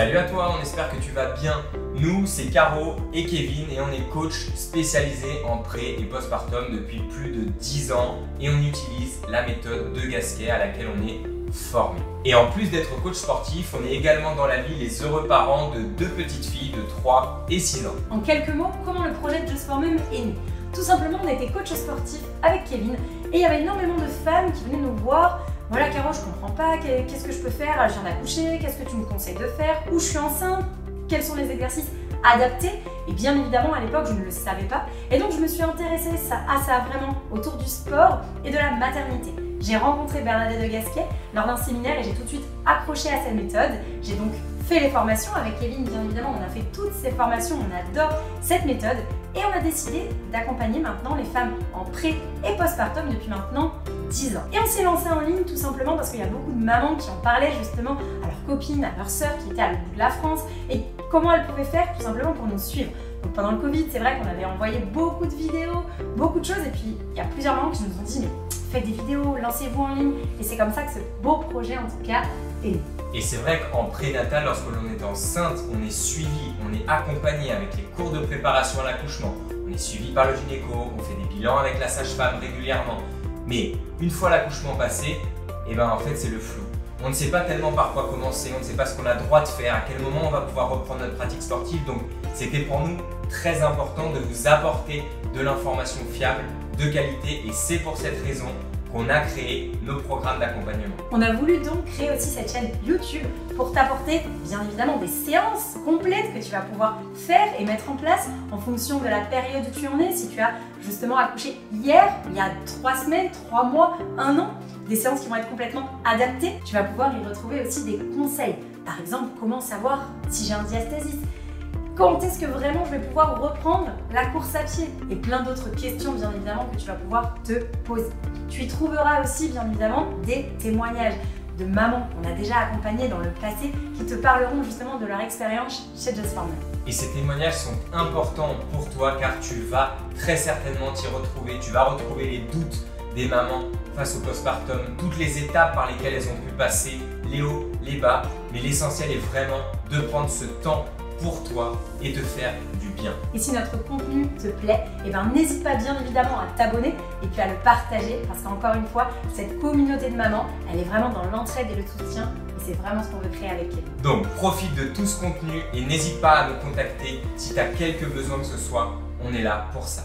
Salut à toi, on espère que tu vas bien. Nous, c'est Caro et Kevin et on est coach spécialisé en pré et postpartum depuis plus de 10 ans et on utilise la méthode de Gasquet à laquelle on est formé. Et en plus d'être coach sportif, on est également dans la vie les heureux parents de 2 petites filles de 3 et 6 ans. En quelques mots, comment le projet de Just for Mom est né? Tout simplement, on était coach sportif avec Kevin et il y avait énormément de femmes qui venaient nous voir. Voilà Caro, je comprends pas, qu'est-ce que je peux faire? Je viens d'accoucher, qu'est-ce que tu me conseilles de faire? Ou je suis enceinte? Quels sont les exercices adaptés? Et bien évidemment, à l'époque, je ne le savais pas. Et donc, je me suis intéressée à ça vraiment autour du sport et de la maternité. J'ai rencontré Bernadette de Gasquet lors d'un séminaire et j'ai tout de suite accroché à cette méthode. J'ai donc fait les formations avec Kevin, bien évidemment, on a fait toutes ces formations, on adore cette méthode et on a décidé d'accompagner maintenant les femmes en pré et postpartum depuis maintenant 10 ans. Et on s'est lancé en ligne tout simplement parce qu'il y a beaucoup de mamans qui en parlaient justement à leurs copines, à leurs sœurs qui étaient à l'autre bout de la France et comment elles pouvaient faire tout simplement pour nous suivre. Donc pendant le Covid, c'est vrai qu'on avait envoyé beaucoup de vidéos, beaucoup de choses et puis il y a plusieurs mamans qui nous ont dit mais faites des vidéos, lancez-vous en ligne et c'est comme ça que ce beau projet en tout cas est né. Et c'est vrai qu'en prénatal, lorsque l'on est enceinte, on est suivi, on est accompagné avec les cours de préparation à l'accouchement. On est suivi par le gynéco, on fait des bilans avec la sage-femme régulièrement. Mais une fois l'accouchement passé, en fait c'est le flou. On ne sait pas tellement par quoi commencer, on ne sait pas ce qu'on a le droit de faire, à quel moment on va pouvoir reprendre notre pratique sportive. Donc c'était pour nous très important de vous apporter de l'information fiable, de qualité et c'est pour cette raison qu'on a créé nos programmes d'accompagnement. On a voulu donc créer aussi cette chaîne YouTube pour t'apporter bien évidemment des séances complètes que tu vas pouvoir faire et mettre en place en fonction de la période où tu en es. Si tu as justement accouché hier, il y a 3 semaines, 3 mois, 1 an, des séances qui vont être complètement adaptées. Tu vas pouvoir y retrouver aussi des conseils. Par exemple, comment savoir si j'ai un diastésiste? Quand est-ce que vraiment je vais pouvoir reprendre la course à pied? Et plein d'autres questions bien évidemment que tu vas pouvoir te poser. Tu y trouveras aussi bien évidemment des témoignages de mamans qu'on a déjà accompagnées dans le passé qui te parleront justement de leur expérience chez Just for Mom. Et ces témoignages sont importants pour toi car tu vas très certainement t'y retrouver. Tu vas retrouver les doutes des mamans face au postpartum, toutes les étapes par lesquelles elles ont pu passer, les hauts, les bas. Mais l'essentiel est vraiment de prendre ce temps pour toi et te faire du bien. Et si notre contenu te plaît, n'hésite pas bien évidemment à t'abonner et puis à le partager parce qu'encore une fois, cette communauté de mamans, elle est vraiment dans l'entraide et le soutien et c'est vraiment ce qu'on veut créer avec Kevin. Donc profite de tout ce contenu et n'hésite pas à nous contacter si tu as quelques besoins que ce soit, on est là pour ça.